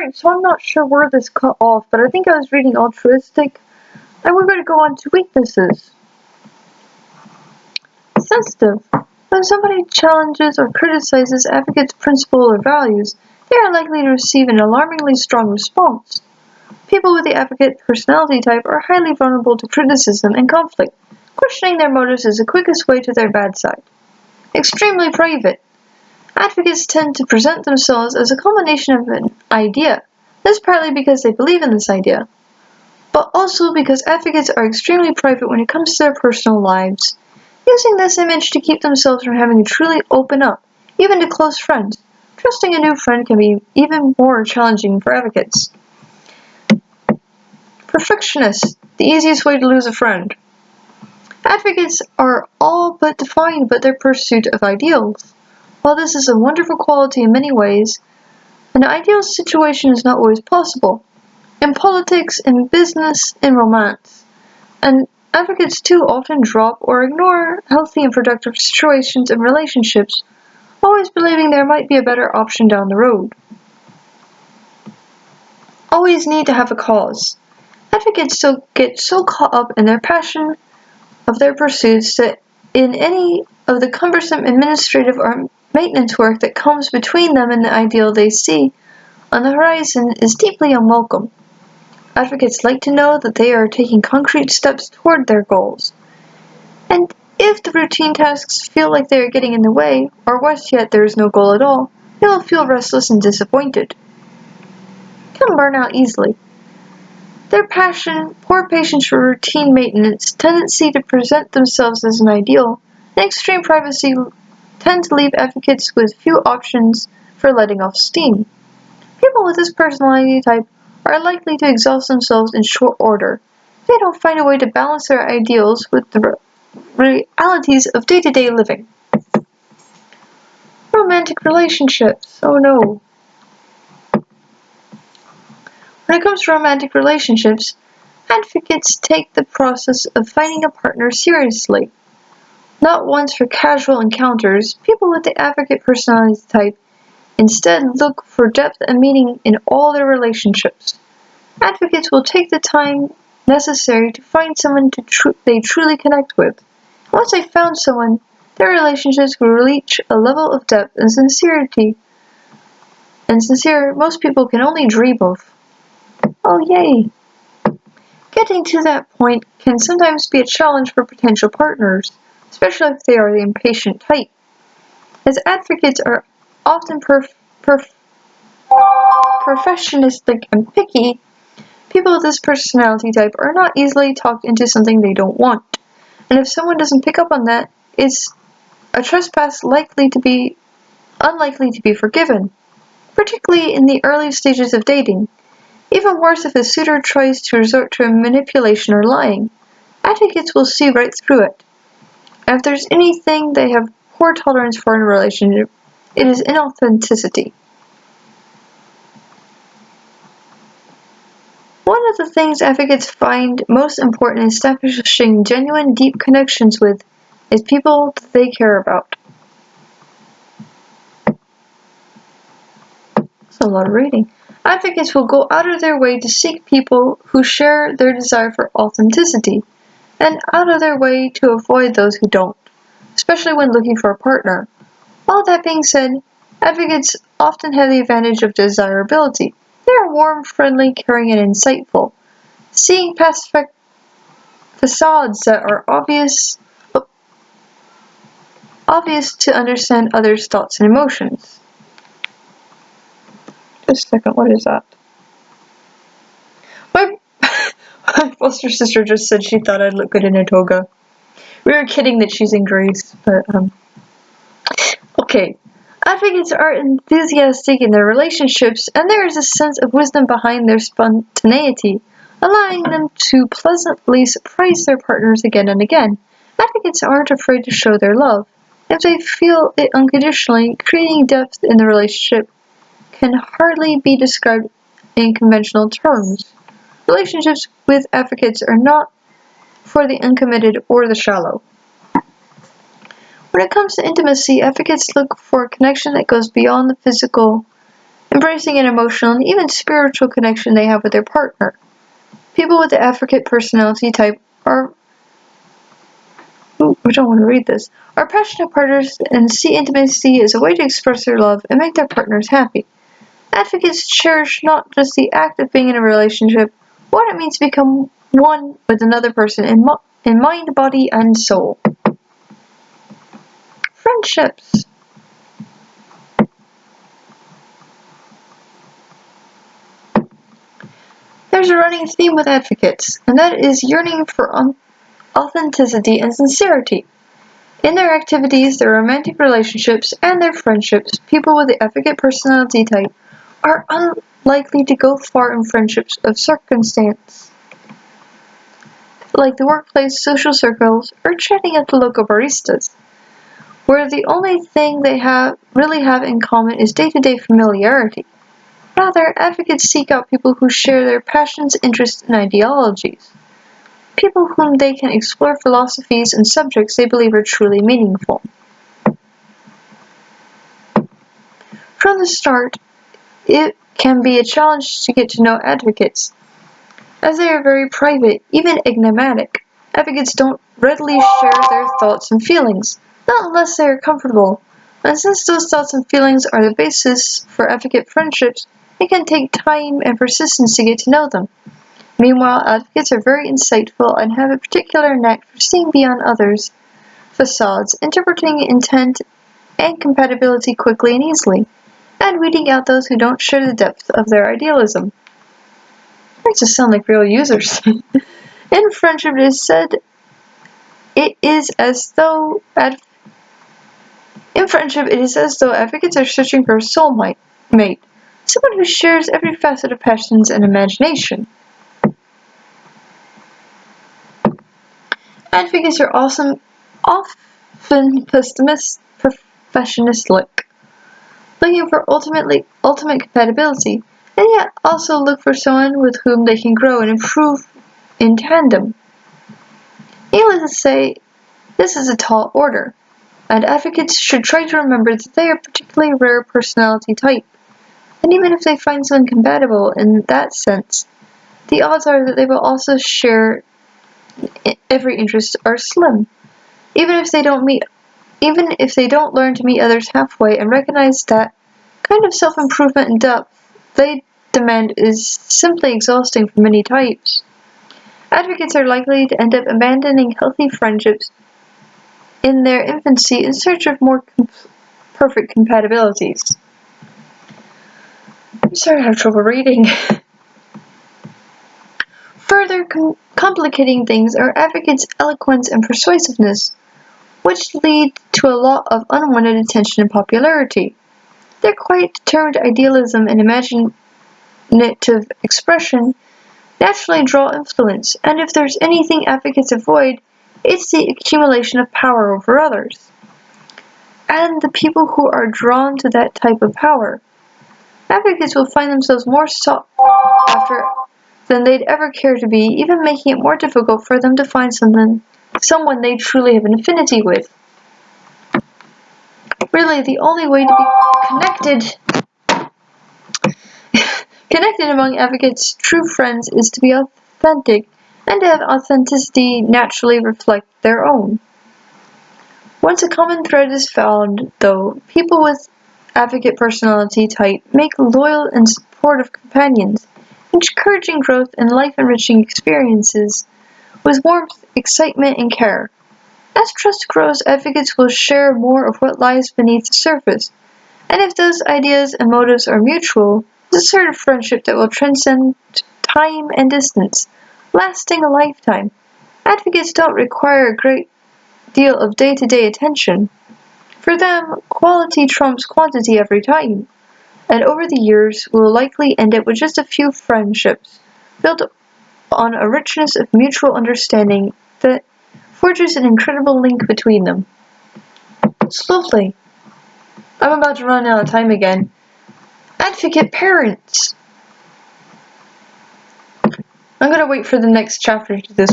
Alright, so I'm not sure where this cut off, but I think I was reading altruistic, and we're going to go on to weaknesses. Sensitive. When somebody challenges or criticizes advocates' principles or values, they are likely to receive an alarmingly strong response. People with the advocate personality type are highly vulnerable to criticism and conflict. Questioning their motives is the quickest way to their bad side. Extremely private. Advocates tend to present themselves as a culmination of an idea. This partly because they believe in this idea, but also because advocates are extremely private when it comes to their personal lives, using this image to keep themselves from having to truly open up, even to close friends. Trusting a new friend can be even more challenging for advocates. Perfectionists, the easiest way to lose a friend. Advocates are all but defined by their pursuit of ideals. While this is a wonderful quality in many ways, an ideal situation is not always possible. In politics, in business, in romance. And advocates too often drop or ignore healthy and productive situations and relationships, always believing there might be a better option down the road. Always need to have a cause. Advocates get so caught up in their passion of their pursuits that in any of the cumbersome administrative or maintenance work that comes between them and the ideal they see on the horizon is deeply unwelcome. Advocates like to know that they are taking concrete steps toward their goals. And if the routine tasks feel like they are getting in the way, or worse yet, there is no goal at all, they will feel restless and disappointed. Can burn out easily. Their passion, poor patience for routine maintenance, tendency to present themselves as an ideal, and extreme privacy tend to leave advocates with few options for letting off steam. People with this personality type are likely to exhaust themselves in short order if they don't find a way to balance their ideals with the realities of day-to-day living. Romantic relationships. Oh no. When it comes to romantic relationships, advocates take the process of finding a partner seriously. Not once for casual encounters, people with the advocate personality type instead look for depth and meaning in all their relationships. Advocates will take the time necessary to find someone they truly connect with. Once they've found someone, their relationships will reach a level of depth and sincerity most people can only dream of. Oh yay! Getting to that point can sometimes be a challenge for potential partners, especially if they are the impatient type. As advocates are often perfectionistic and picky, people with this personality type are not easily talked into something they don't want. And if someone doesn't pick up on that, it's a trespass unlikely to be forgiven, particularly in the early stages of dating. Even worse if a suitor tries to resort to manipulation or lying. Advocates will see right through it. And if there's anything they have poor tolerance for in a relationship, it is inauthenticity. One of the things advocates find most important in establishing genuine, deep connections with is people that they care about. That's a lot of reading. Advocates will go out of their way to seek people who share their desire for authenticity, and out of their way to avoid those who don't, especially when looking for a partner. All that being said, advocates often have the advantage of desirability. They are warm, friendly, caring, and insightful, seeing past facades that are obvious to understand others' thoughts and emotions. Just a second, what is that? My foster sister just said she thought I'd look good in a toga. We were kidding that she's in grace, but okay. Advocates are enthusiastic in their relationships, and there is a sense of wisdom behind their spontaneity, allowing them to pleasantly surprise their partners again and again. Advocates aren't afraid to show their love. If they feel it unconditionally, creating depth in the relationship can hardly be described in conventional terms. Relationships with advocates are not for the uncommitted or the shallow. When it comes to intimacy, advocates look for a connection that goes beyond the physical, embracing expressing an emotional and even spiritual connection they have with their partner. People with the advocate personality type are passionate partners and see intimacy as a way to express their love and make their partners happy. Advocates cherish not just the act of being in a relationship, but what it means to become one with another person in mind, body, and soul. Friendships. There's a running theme with advocates, and that is yearning for authenticity and sincerity. In their activities, their romantic relationships, and their friendships, people with the advocate personality type are unlikely to go far in friendships of circumstance, like the workplace, social circles, or chatting at the local baristas, where the only thing they really have in common is day-to-day familiarity. Rather, advocates seek out people who share their passions, interests, and ideologies. People whom they can explore philosophies and subjects they believe are truly meaningful. From the start, it can be a challenge to get to know advocates, as they are very private, even enigmatic. Advocates don't readily share their thoughts and feelings, not unless they are comfortable. And since those thoughts and feelings are the basis for advocate friendships, it can take time and persistence to get to know them. Meanwhile, advocates are very insightful and have a particular knack for seeing beyond others' facades, interpreting intent and compatibility quickly and easily, and weeding out those who don't share the depth of their idealism. Makes us sound like real users. In friendship, it is as though advocates are searching for a soulmate, someone who shares every facet of passions and imagination. Advocates are often perfectionistic, looking for ultimate compatibility, and yet also look for someone with whom they can grow and improve in tandem. Needless to say, this is a tall order, and advocates should try to remember that they are a particularly rare personality type, and even if they find someone compatible in that sense, the odds are that they will also share every interest are slim. Even if they don't learn to meet others halfway and recognize that kind of self-improvement and depth they demand is simply exhausting for many types. Advocates are likely to end up abandoning healthy friendships in their infancy in search of more perfect compatibilities. I'm sorry I have trouble reading. Further complicating things are advocates' eloquence and persuasiveness, which lead to a lot of unwanted attention and popularity. Their quite determined idealism and imaginative expression naturally draw influence, and if there's anything advocates avoid, it's the accumulation of power over others, and the people who are drawn to that type of power. Advocates will find themselves more sought after than they'd ever care to be, even making it more difficult for them to find someone they truly have an affinity with. Really, the only way to be connected among advocates' true friends is to be authentic and to have authenticity naturally reflect their own. Once a common thread is found, though, people with advocate personality type make loyal and supportive companions, encouraging growth and life-enriching experiences with warmth, excitement, and care. As trust grows, advocates will share more of what lies beneath the surface, and if those ideas and motives are mutual, it's a sort of friendship that will transcend time and distance, lasting a lifetime. Advocates don't require a great deal of day-to-day attention. For them, quality trumps quantity every time, and over the years will likely end up with just a few friendships, built on a richness of mutual understanding that forges an incredible link between them. It's lovely. I'm about to run out of time again. Advocate parents. I'm gonna wait for the next chapter to this